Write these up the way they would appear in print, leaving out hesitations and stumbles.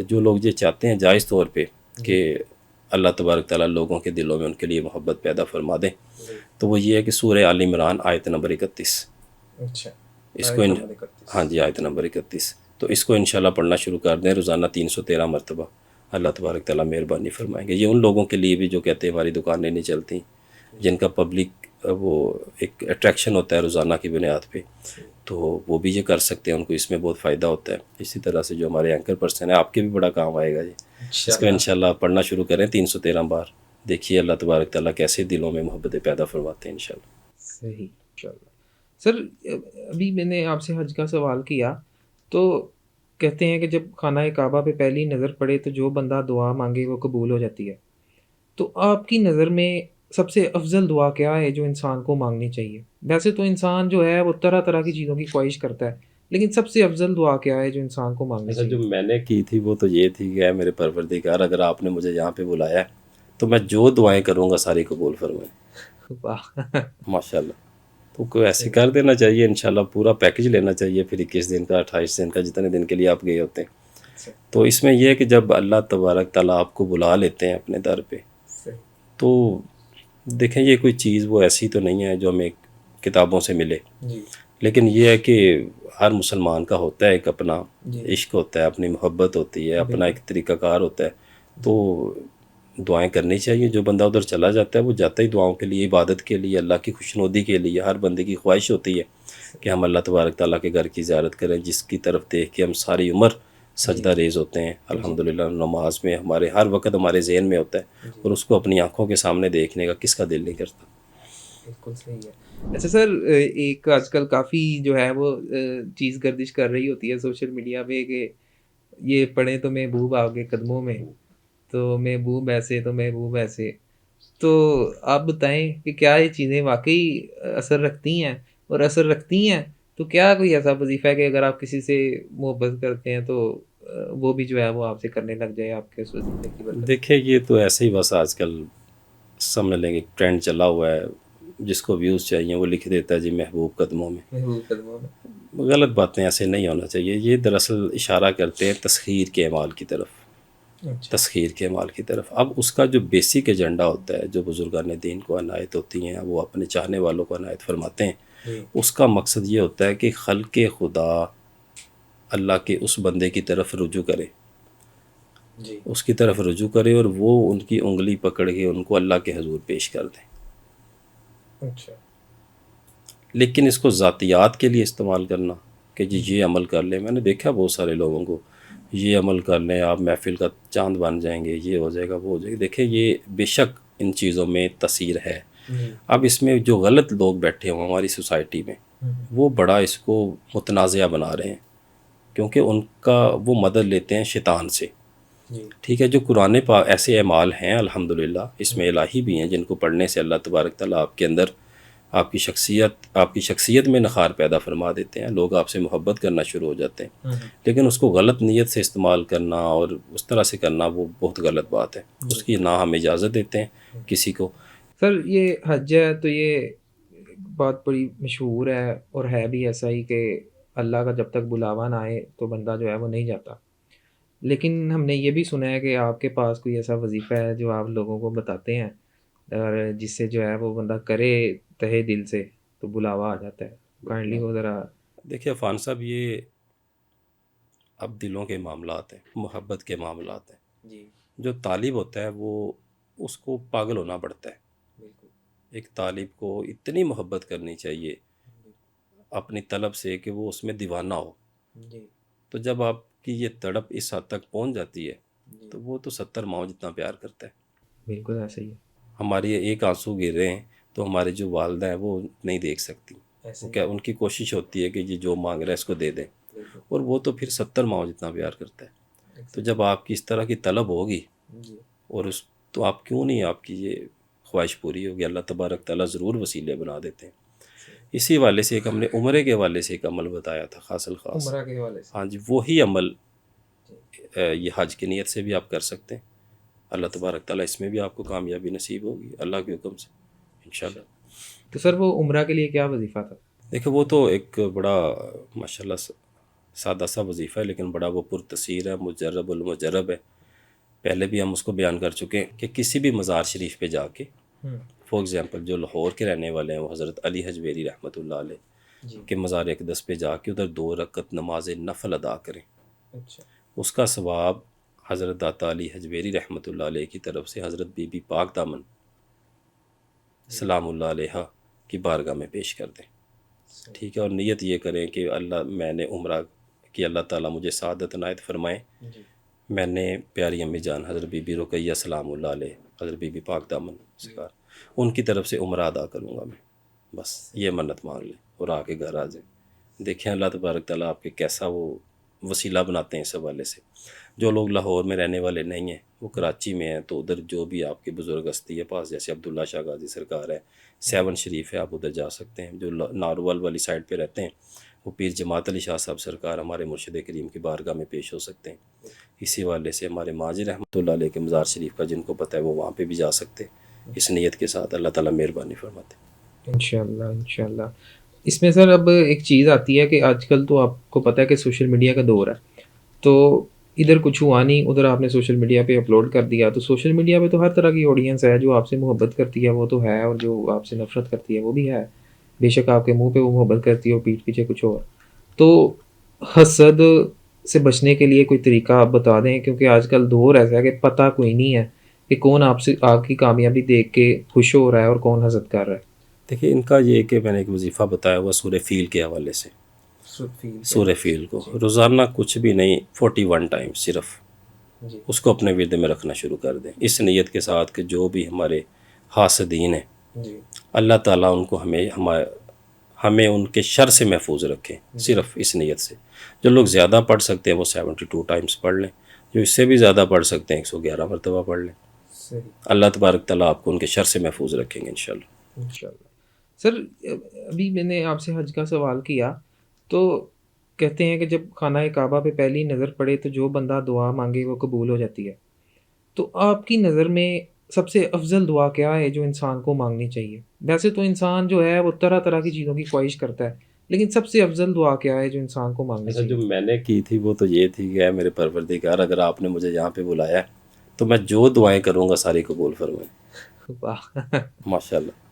جو لوگ یہ چاہتے ہیں جائز طور پہ کہ اللہ تبارک تعالیٰ لوگوں کے دلوں میں ان کے لیے محبت پیدا فرما دیں، تو وہ یہ ہے کہ سورہ آل عمران آیت نمبر 31، اچھا اس کو ہاں جی آیت نمبر 31، تو اس کو انشاءاللہ پڑھنا شروع کر دیں روزانہ 313 مرتبہ، اللہ تبارک تعالیٰ مہربانی فرمائیں گے۔ یہ ان لوگوں کے لیے بھی جو کہتے ہیں ہماری دکانیں نہیں چلتی، جن کا پبلک وہ ایک اٹریکشن ہوتا ہے روزانہ کی بنیاد پہ، تو وہ بھی یہ کر سکتے ہیں، ان کو اس میں بہت فائدہ ہوتا ہے۔ اسی طرح سے جو ہمارے اینکر پرسن ہیں، آپ کے بھی بڑا کام آئے گا یہ، اس کا انشاءاللہ پڑھنا شروع کریں 313 بار، دیکھیے اللہ تبارک تعالیٰ کیسے دلوں میں محبتیں پیدا فرماتے ہیں انشاءاللہ۔ صحیح انشاءاللہ۔ سر ابھی میں نے آپ سے حج کا سوال کیا تو کہتے ہیں کہ جب خانہ کعبہ پہ پہلی نظر پڑے تو جو بندہ دعا مانگے وہ قبول ہو جاتی ہے، تو آپ کی نظر میں سب سے افضل دعا کیا ہے جو انسان کو مانگنی چاہیے؟ ویسے تو انسان جو ہے وہ طرح طرح کی چیزوں کی خواہش کرتا ہے، لیکن سب سے افضل دعا کیا ہے جو انسان کو مانگنی اچھا، جو چاہیے؟ میں نے کی تھی وہ تو یہ تھی کہ اے میرے پروردگار، اگر آپ نے مجھے یہاں پہ بلایا ہے تو میں جو دعائیں کروں گا ساری قبول فرمائیں، واہ ماشاء اللہ۔ تو کوئی ایسے کر دینا چاہیے انشاءاللہ، پورا پیکج لینا چاہیے، پھر 21 دن کا 28 دن کا جتنے دن کے لیے آپ گئے ہوتے ہیں۔ تو اس میں یہ ہے کہ جب اللہ تبارک تعالیٰ آپ کو بلا لیتے ہیں اپنے در پہ، تو دیکھیں یہ کوئی چیز وہ ایسی تو نہیں ہے جو ہمیں کتابوں سے ملے، لیکن یہ ہے کہ ہر مسلمان کا ہوتا ہے ایک اپنا عشق ہوتا ہے، اپنی محبت ہوتی ہے، اپنا ایک طریقہ کار ہوتا ہے، تو دعائیں کرنی چاہیے۔ جو بندہ ادھر چلا جاتا ہے وہ جاتا ہی دعاؤں کے لیے، عبادت کے لیے، اللہ کی خوشنودی کے لیے۔ ہر بندے کی خواہش ہوتی ہے کہ ہم اللہ تبارک تعالیٰ کے گھر کی زیارت کریں، جس کی طرف دیکھ کے ہم ساری عمر سجدہ ریز ہوتے ہیں۔ الحمدللہ نماز میں ہمارے ہر وقت ہمارے ذہن میں ہوتا ہے، اور اس کو اپنی آنکھوں کے سامنے دیکھنے کا کس کا دل نہیں کرتا۔ بالکل صحیح ہے۔ اچھا سر، ایک آج کل کافی جو ہے وہ چیز گردش کر رہی ہوتی ہے سوشل میڈیا پہ کہ یہ پڑھیں تو محبوب آپ کے قدموں میں، تو محبوب ایسے تو محبوب ایسے، تو آپ بتائیں کہ کیا یہ چیزیں واقعی اثر رکھتی ہیں؟ اور اثر رکھتی ہیں تو کیا کوئی ایسا وظیفہ ہے کہ اگر آپ کسی سے محبت کرتے ہیں تو وہ بھی جو ہے وہ آپ سے کرنے لگ جائے آپ کے اس وظیفے کی برکت؟ دیکھیں یہ تو ایسے ہی بس آج کل سمجھ لیں گے ٹرینڈ چلا ہوا ہے، جس کو ویوز چاہیے وہ لکھ دیتا ہے جی محبوب قدموں میں۔ محبوب قدموں میں۔ غلط باتیں، ایسے نہیں ہونا چاہیے۔ یہ دراصل اشارہ کرتے ہیں تسخیر کے اعمال کی طرف، اچھا تسخیر کے اعمال کی طرف۔ اب اس کا جو بیسک ایجنڈا ہوتا ہے، جو بزرگان دین کو عنایت ہوتی ہیں، وہ اپنے چاہنے والوں کو عنایت فرماتے ہیں، اس کا مقصد یہ ہوتا ہے کہ خلق خدا اللہ کے اس بندے کی طرف رجوع کرے، اس کی طرف رجوع کرے، اور وہ ان کی انگلی پکڑ کے ان کو اللہ کے حضور پیش کر دیں۔ اچھا لیکن اس کو ذاتیات کے لیے استعمال کرنا کہ جی یہ عمل کر لیں، میں نے دیکھا بہت سارے لوگوں کو، یہ عمل کر لیں آپ محفل کا چاند بن جائیں گے، یہ ہو جائے گا، وہ ہو جائے گا۔ دیکھیں یہ بے شک ان چیزوں میں تاثیر ہے۔ اب اس میں جو غلط لوگ بیٹھے ہوں ہماری سوسائٹی میں، وہ بڑا اس کو متنازعہ بنا رہے ہیں، کیونکہ ان کا وہ مدد لیتے ہیں شیطان سے۔ ٹھیک ہے، جو قرآن پاک ایسے اعمال ہیں الحمدللہ اس میں الہی بھی ہیں، جن کو پڑھنے سے اللہ تبارک تعالیٰ آپ کے اندر آپ کی شخصیت میں نخار پیدا فرما دیتے ہیں، لوگ آپ سے محبت کرنا شروع ہو جاتے ہیں۔ لیکن اس کو غلط نیت سے استعمال کرنا اور اس طرح سے کرنا وہ بہت غلط بات ہے، اس کی نہ ہم اجازت دیتے ہیں کسی کو۔ سر یہ حج ہے تو یہ بات بڑی مشہور ہے اور ہے بھی ایسا ہی کہ اللہ کا جب تک بلاوا نہ آئے تو بندہ جو ہے وہ نہیں جاتا، لیکن ہم نے یہ بھی سنا ہے کہ آپ کے پاس کوئی ایسا وظیفہ ہے جو آپ لوگوں کو بتاتے ہیں اور جس سے جو ہے وہ بندہ کرے تہے دل سے تو بلاوا آ جاتا ہے، کائنڈلی وہ ذرا۔ دیکھیے عفان صاحب، یہ اب دلوں کے معاملات ہیں، محبت کے معاملات ہیں۔ جو طالب ہوتا ہے وہ اس کو پاگل ہونا پڑتا ہے۔ ایک طالب کو اتنی محبت کرنی چاہیے اپنی طلب سے کہ وہ اس میں دیوانہ ہو۔ تو جب آپ کی یہ تڑپ اس حد تک پہنچ جاتی ہے تو وہ تو 70 ماؤں جتنا پیار کرتا ہے۔ بالکل ایسا ہی ہے۔ ہماری ایک آنسو گر رہے ہیں تو ہماری جو والدہ ہیں وہ نہیں دیکھ سکتی، کیا ان کی کوشش ہوتی ہے کہ یہ جو مانگ رہا ہے اس کو دے دیں، اور وہ تو پھر 70 ماؤں جتنا پیار کرتا ہے۔ تو جب آپ کی اس طرح کی طلب ہوگی اور تو آپ کیوں نہیں آپ کی یہ خواہش پوری ہوگی، اللہ تبارک تعالیٰ ضرور وسیلے بنا دیتے ہیں۔ اسی حوالے سے ایک ہم نے عمرے کے حوالے سے ایک عمل بتایا تھا خاص الخاص، عمرہ کے حوالے سے؟ ہاں جی، وہی عمل یہ حج کی نیت سے بھی آپ کر سکتے ہیں، اللہ تبارک تعالیٰ اس میں بھی آپ کو کامیابی نصیب ہوگی اللہ کے حکم سے انشاءاللہ۔ تو سر وہ عمرہ کے لیے کیا وظیفہ تھا؟ دیکھیں وہ تو ایک بڑا ماشاءاللہ سادہ سا وظیفہ ہے لیکن بڑا وہ پرتاثیر ہے، مجرب المجرب ہے۔ پہلے بھی ہم اس کو بیان کر چکے ہیں کہ کسی بھی مزار شریف پہ جا کے، فار ایگزامپل جو لاہور کے رہنے والے ہیں وہ حضرت علی حجویری رحمۃ اللہ علیہ کے مزار اقدس پہ جا کے ادھر 2 رکعت نماز نفل ادا کریں، اس کا ثواب حضرت داتا علی حجویری رحمۃ اللہ علیہ کی طرف سے حضرت بی بی پاک دامن سلام اللہ علیہ کی بارگاہ میں پیش کر دیں، ٹھیک ہے، اور نیت یہ کریں کہ اللہ میں نے عمرہ کہ اللہ تعالیٰ مجھے سعادت عنایت فرمائیں، میں نے پیاری امی جان حضرت بی بی رقیہ سلام اللہ علیہ، حضرت بی بی پاک دامن سرکار، ان کی طرف سے عمرہ ادا کروں گا میں، بس یہ منت مانگ لیں اور آ کے گھر آ جائیں۔ دیکھیں اللہ تبارک تعالیٰ آپ کے کیسا وہ وسیلہ بناتے ہیں اس حوالے سے۔ جو لوگ لاہور میں رہنے والے نہیں ہیں، وہ کراچی میں ہیں، تو ادھر جو بھی آپ کے بزرگ ہستی ہے پاس، جیسے عبداللہ شاہ غازی سرکار ہے، 7 شریف ہے، آپ ادھر جا سکتے ہیں۔ جو ناروال والی سائڈ پہ رہتے ہیں، وہ پیر جماعت علی شاہ صاحب سرکار ہمارے مرشد کریم کی بارگاہ میں پیش ہو سکتے ہیں۔ اسی حوالے سے ہمارے ماجد رحمۃ اللہ علیہ کے مزار شریف کا جن کو پتہ ہے وہ وہاں پہ بھی جا سکتے ہیں، اس نیت کے ساتھ۔ اللہ تعالیٰ مہربانی فرماتے ہیں۔ انشاءاللہ انشاءاللہ۔ اس میں سر اب ایک چیز آتی ہے کہ آج کل تو آپ کو پتہ ہے کہ سوشل میڈیا کا دور ہے، تو ادھر کچھ ہوا نہیں، ادھر آپ نے سوشل میڈیا پہ اپلوڈ کر دیا، تو سوشل میڈیا پہ تو ہر طرح کی آڈینس ہے، جو آپ سے محبت کرتی ہے وہ تو ہے، اور جو آپ سے نفرت کرتی ہے وہ بھی ہے، بے شک آپ کے منہ پہ وہ محبت کرتی ہے اور پیٹھ پیچھے کچھ اور۔ تو حسد سے بچنے کے لیے کوئی طریقہ آپ بتا دیں، کیونکہ آج کل دور ایسا ہے کہ پتہ کوئی نہیں ہے کہ کون آپ کی کامیابی دیکھ کے خوش ہو رہا ہے اور کون حسد کر رہا ہے۔ دیکھیے ان کا یہ کہ میں نے ایک وظیفہ بتایا ہوا سورہ فیل کے حوالے سے، سورہ فیل کو روزانہ کچھ بھی نہیں 41 ٹائم صرف اس کو اپنے ورد میں رکھنا شروع کر دیں، اس نیت کے ساتھ کہ جو بھی ہمارے حاسدین ہیں اللہ تعالیٰ ان کو ہمیں ان کے شر سے محفوظ رکھیں، صرف اس نیت سے۔ جو لوگ زیادہ پڑھ سکتے ہیں وہ 72 ٹائمز پڑھ لیں، جو اس سے بھی زیادہ پڑھ سکتے ہیں 111 مرتبہ پڑھ لیں۔ اللہ تبارک تعالیٰ آپ کو ان کے شر سے محفوظ رکھیں گے انشاءاللہ۔ انشاءاللہ۔ سر ابھی میں نے آپ سے حج کا سوال کیا، تو کہتے ہیں کہ جب خانہ کعبہ پہ پہلی نظر پڑے تو جو بندہ دعا مانگے وہ قبول ہو جاتی ہے، تو آپ کی نظر میں سب سے افضل دعا کیا ہے جو انسان کو مانگنی چاہیے؟ ویسے تو انسان جو ہے وہ طرح طرح کی چیزوں کی خواہش کرتا ہے، لیکن سب سے افضل دعا کیا ہے جو انسان کو مانگنی چاہیے؟ جو میں نے کی تھی وہ تو یہ تھی کہ اے میرے پروردگار، اگر آپ نے مجھے یہاں پہ بلایا ہے تو میں جو دعائیں کروں گا ساری قبول فرمائیں۔ واہ ماشاءاللہ۔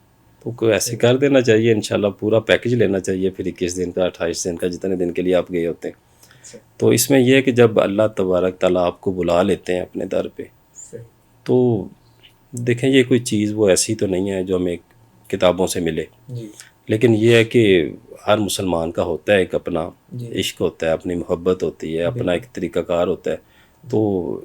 تو کوئی ایسے کر دینا چاہیے انشاءاللہ، پورا پیکج لینا چاہیے پھر 21 دن کا، 28 دن کا، جتنے دن کے لیے آپ گئے ہوتے ہیں۔ تو اس میں یہ ہے کہ جب اللہ تبارک تعالیٰ آپ کو بلا لیتے ہیں اپنے در پہ، تو دیکھیں یہ کوئی چیز وہ ایسی تو نہیں ہے جو ہمیں کتابوں سے ملے، لیکن یہ ہے کہ ہر مسلمان کا ہوتا ہے ایک اپنا عشق ہوتا ہے، اپنی محبت ہوتی ہے، اپنا ایک طریقہ کار ہوتا ہے، تو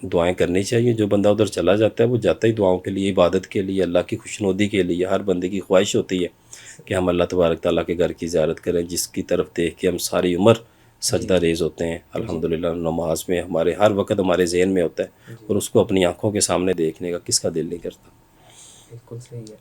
دعائیں کرنی چاہیے۔ جو بندہ ادھر چلا جاتا ہے وہ جاتا ہی دعاؤں کے لیے، عبادت کے لیے، اللہ کی خوشنودی کے لیے۔ ہر بندے کی خواہش ہوتی ہے کہ ہم اللہ تبارک تعالیٰ کے گھر کی زیارت کریں، جس کی طرف دیکھ کے ہم ساری عمر سجدہ ریز ہوتے ہیں۔ الحمدللہ نماز میں ہمارے ہر وقت ہمارے ذہن میں ہوتا ہے، اور اس کو اپنی آنکھوں کے سامنے دیکھنے کا کس کا دل نہیں کرتا۔ بالکل صحیح ہے۔